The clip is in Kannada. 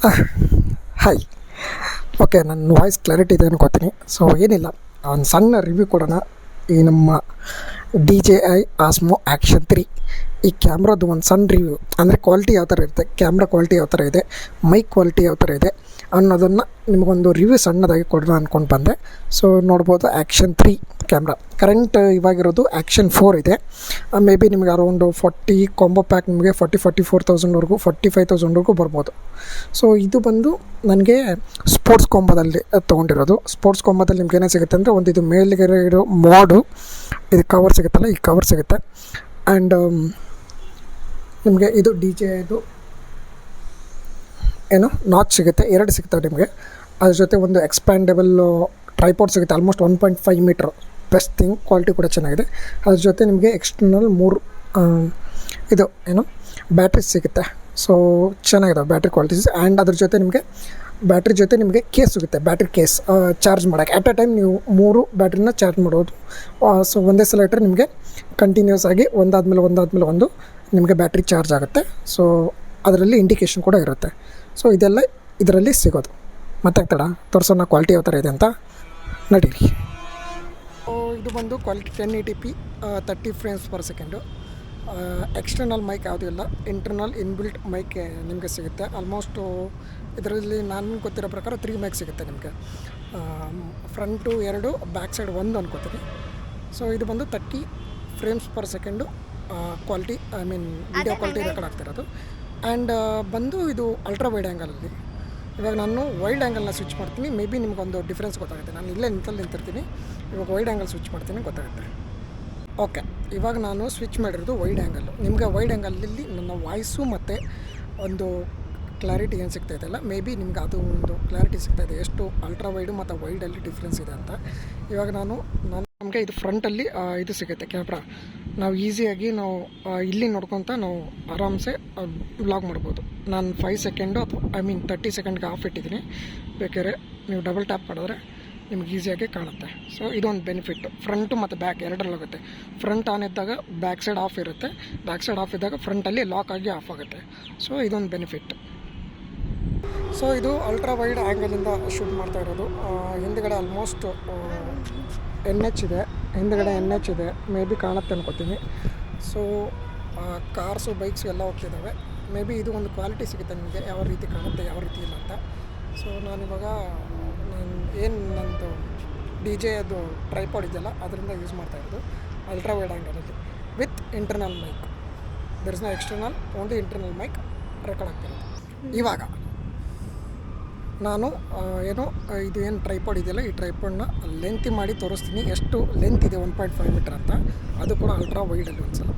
ಹಾಯ್. ಓಕೆ, ನನ್ನ ವಾಯ್ಸ್ ಕ್ಲಾರಿಟಿ ಇದೆ ಅನ್ಕೋತೀನಿ. ಸೊ ಏನಿಲ್ಲ, ಒಂದು ಸಣ್ಣ ರಿವ್ಯೂ ಕೊಡೋಣ ಈ ನಮ್ಮ DJI Osmo Action 3 ಈ ಕ್ಯಾಮ್ರಾದು ಒಂದು ಸಣ್ಣ ರಿವ್ಯೂ. ಅಂದರೆ ಕ್ವಾಲಿಟಿ ಯಾವ ಥರ ಇರುತ್ತೆ, ಕ್ಯಾಮ್ರಾ ಕ್ವಾಲಿಟಿ ಯಾವ ಥರ ಇದೆ, ಮೈಕ್ ಕ್ವಾಲಿಟಿ ಯಾವ ಥರ ಇದೆ ಅನ್ನೋದನ್ನು ನಿಮಗೊಂದು ರಿವ್ಯೂ ಸಣ್ಣದಾಗಿ ಕೊಡೋಣ ಅಂದ್ಕೊಂಡು ಬಂದೆ. ಸೊ ನೋಡ್ಬೋದು, Action 3 ಕ್ಯಾಮ್ರಾ ಕರೆಂಟ್ ಇವಾಗಿರೋದು Action 4 ಇದೆ. ಮೇ ಬಿ ನಿಮಗೆ ಅರೌಂಡು 40 ಕಾಂಬೋ ಪ್ಯಾಕ್ ನಿಮಗೆ 44,000ವರೆಗೂ 45,000ವರೆಗೂ ಬರ್ಬೋದು. ಸೊ ಇದು ಬಂದು ನನಗೆ ಸ್ಪೋರ್ಟ್ಸ್ ಕಾಂಬೋದಲ್ಲಿ ತೊಗೊಂಡಿರೋದು. ಸ್ಪೋರ್ಟ್ಸ್ ಕಾಂಬೋದಲ್ಲಿ ನಿಮ್ಗೆ ಏನೇ ಸಿಗುತ್ತೆ ಅಂದರೆ, ಒಂದು ಇದು ಮೇಲ್ಗೆ ಇರೋ ಮಾಡು, ಇದು ಕವರ್ ಸಿಗುತ್ತಲ್ಲ, ಈ ಕವರ್ ಸಿಗುತ್ತೆ. ಆ್ಯಂಡ್ ನಿಮಗೆ ಇದು DJIದು ಏನು ನಾಚ್ ಸಿಗುತ್ತೆ, 2 ಸಿಗ್ತವೆ ನಿಮಗೆ. ಅದ್ರ ಜೊತೆ ಒಂದು ಎಕ್ಸ್ಪ್ಯಾಂಡೇಬಲ್ ಟ್ರೈಪಾಡ್ ಸಿಗುತ್ತೆ, almost 1.5 metre. Best thing, quality ಕೂಡ ಚೆನ್ನಾಗಿದೆ. ಅದ್ರ ಜೊತೆ ನಿಮಗೆ ಎಕ್ಸ್ಟರ್ನಲ್ 3 ಇದು ಏನು ಬ್ಯಾಟ್ರೀಸ್ ಸಿಗುತ್ತೆ. ಸೊ ಚೆನ್ನಾಗಿದೆ ಬ್ಯಾಟ್ರಿ ಕ್ವಾಲಿಟೀಸ್. ಆ್ಯಂಡ್ ಅದ್ರ ಜೊತೆ ನಿಮಗೆ ಬ್ಯಾಟ್ರಿ ಜೊತೆ ನಿಮಗೆ ಕೇಸ್ ಸಿಗುತ್ತೆ, ಬ್ಯಾಟ್ರಿ ಕೇಸ್ ಚಾರ್ಜ್ ಮಾಡೋಕ್ಕೆ. ಅಟ್ ಅ ಟೈಮ್ ನೀವು 3 ಬ್ಯಾಟ್ರಿನ ಚಾರ್ಜ್ ಮಾಡ್ಬೋದು. ಸೊ ಒಂದೇ ಸಲ ಇಟ್ಟರೆ ನಿಮಗೆ ಕಂಟಿನ್ಯೂಸ್ ಆಗಿ ಒಂದಾದ್ಮೇಲೆ ಒಂದು ನಿಮಗೆ ಬ್ಯಾಟ್ರಿ ಚಾರ್ಜ್ ಆಗುತ್ತೆ. ಸೊ ಅದರಲ್ಲಿ ಇಂಡಿಕೇಷನ್ ಕೂಡ ಇರುತ್ತೆ. ಸೊ ಇದೆಲ್ಲ ಇದರಲ್ಲಿ ಸಿಗೋದು. ಮತ್ತೆ ತಡ ತೋರಿಸೋಣ ಕ್ವಾಲಿಟಿ ಯಾವ ಥರ ಇದೆ ಅಂತ, ನಡೀರಿ. ಇದು ಬಂದು quality 1080p 30 frames per second. External mic ಯಾವುದೂ ಇಲ್ಲ, ಇಂಟರ್ನಲ್ ಇನ್ಬಿಲ್ಟ್ ಮೈಕ್ ನಿಮಗೆ ಸಿಗುತ್ತೆ. ಆಲ್ಮೋಸ್ಟು ಇದರಲ್ಲಿ ನಾನು ಗೊತ್ತಿರೋ ಪ್ರಕಾರ 3 ಮೈಕ್ ಸಿಗುತ್ತೆ ನಿಮಗೆ. ಫ್ರಂಟು 2, ಬ್ಯಾಕ್ ಸೈಡ್ 1 ಅನ್ಕೋತೀನಿ. ಸೊ ಇದು ಬಂದು 30 frames per second quality, I mean video quality record ಆಗ್ತಿರೋದು. ಆ್ಯಂಡ್ ಬಂದು ಇದು ಅಲ್ಟ್ರಾ ವೈಡ್ ಆ್ಯಂಗಲಲ್ಲಿ. ಇವಾಗ ನಾನು ವೈಡ್ ಆ್ಯಂಗಲ್ನ ಸ್ವಿಚ್ ಮಾಡ್ತೀನಿ, ಮೇ ಬಿ ನಿಮ್ಗೊಂದು ಡಿಫ್ರೆನ್ಸ್ ಗೊತ್ತಾಗುತ್ತೆ. ನಾನು ಇಲ್ಲೇ ನಿಂತಿರ್ತೀನಿ, ಇವಾಗ ವೈಡ್ ಆ್ಯಂಗಲ್ ಸ್ವಿಚ್ ಮಾಡ್ತೀನಿ, ಗೊತ್ತಾಗುತ್ತೆ. ಓಕೆ, ಇವಾಗ ನಾನು ಸ್ವಿಚ್ ಮಾಡಿರೋದು ವೈಡ್ ಆ್ಯಂಗಲ್ಲು. ನಿಮಗೆ ವೈಡ್ ಆ್ಯಂಗಲಲ್ಲಿ ನನ್ನ ವಾಯ್ಸು ಮತ್ತು ಒಂದು ಕ್ಲಾರಿಟಿ ಏನು ಸಿಗ್ತಾಯಿದೆಯಲ್ಲ, ಮೇ ಬಿ ನಿಮ್ಗೆ ಅದು ಒಂದು ಕ್ಲಾರಿಟಿ ಸಿಗ್ತಾಯಿದೆ, ಎಷ್ಟು ಅಲ್ಟ್ರಾ ವೈಡು ಮತ್ತು ವೈಡಲ್ಲಿ ಡಿಫ್ರೆನ್ಸ್ ಇದೆ ಅಂತ. ಇವಾಗ ನಮಗೆ ಇದು ಫ್ರಂಟಲ್ಲಿ ಇದು ಸಿಗುತ್ತೆ ಕ್ಯಾಮ್ರಾ. ನಾವು ಈಸಿಯಾಗಿ ನಾವು ಇಲ್ಲಿ ನೋಡ್ಕೊತ ನಾವು ಆರಾಮ್ಸೆ ವ್ಲಾಗ್ ಮಾಡ್ಬೋದು. ನಾನು 5 ಸೆಕೆಂಡು ಅಥವಾ 30 ಸೆಕೆಂಡ್ಗೆ ಆಫ್ ಇಟ್ಟಿದ್ದೀನಿ. ಬೇಕಾದ್ರೆ ನೀವು ಡಬಲ್ ಟ್ಯಾಪ್ ಮಾಡಿದ್ರೆ ನಿಮ್ಗೆ ಈಸಿಯಾಗಿ ಕಾಣುತ್ತೆ. ಸೊ ಇದೊಂದು ಬೆನಿಫಿಟ್ಟು, ಫ್ರಂಟು ಮತ್ತು ಬ್ಯಾಕ್ ಎರಡರಲ್ಲಾಗುತ್ತೆ. ಫ್ರಂಟ್ ಆನ್ ಇದ್ದಾಗ ಬ್ಯಾಕ್ ಸೈಡ್ ಆಫ್ ಇರುತ್ತೆ, ಬ್ಯಾಕ್ ಸೈಡ್ ಆಫ್ ಇದ್ದಾಗ ಫ್ರಂಟಲ್ಲಿ ಲಾಕ್ ಆಗಿ ಆಫ್ ಆಗುತ್ತೆ. ಸೊ ಇದೊಂದು ಬೆನಿಫಿಟ್. ಸೊ ಇದು ಅಲ್ಟ್ರಾ ವೈಡ್ ಆ್ಯಂಗಲಿಂದ ಶೂಟ್ ಮಾಡ್ತಾ ಇರೋದು. ಹಿಂದ್ಗಡೆ ಆಲ್ಮೋಸ್ಟ್ NH ಇದೆ, ಇದೆ, ಮೇ ಬಿ ಕಾಣುತ್ತೆ ಅನ್ಕೋತೀನಿ. ಸೊ ಕಾರ್ಸು ಬೈಕ್ಸು ಎಲ್ಲ ಹೋಗ್ತಿದ್ದಾವೆ. ಮೇ ಬಿ ಇದು ಒಂದು ಕ್ವಾಲಿಟಿ ಸಿಗುತ್ತೆ ನಿಮಗೆ, ಯಾವ ರೀತಿ ಕಾಣುತ್ತೆ ಯಾವ ರೀತಿ ಇಲ್ಲ ಅಂತ. ಸೊ ನಾನಿವಾಗ ನಂದು DJI ಅದು ಟ್ರೈಪಾಡ್ ಇದೆಯಲ್ಲ, ಅದರಿಂದ ಯೂಸ್ ಮಾಡ್ತಾ ಇರೋದು ಅಲ್ಟ್ರಾ ವೈಡ್ ಆ್ಯಂಗಲಲ್ಲಿ with internal mic. There is no external, only internal mic record ಆಗ್ತಿರೋದು. ಇವಾಗ ನಾನು ಇದು ಏನು ಟ್ರೈಪಾಡ್ ಇದೆಯಲ್ಲ, ಈ ಟ್ರೈಪಾಡ್ನ ಲೆಂತ್ ಮಾಡಿ ತೋರಿಸ್ತೀನಿ, ಎಷ್ಟು ಲೆಂತ್ ಇದೆ 1.5 ಮೀಟರ್ ಅಂತ. ಅದು ಕೂಡ ಅಲ್ಟ್ರಾ ವೈಡಲ್ಲಿ ಒಂದ್ಸಲ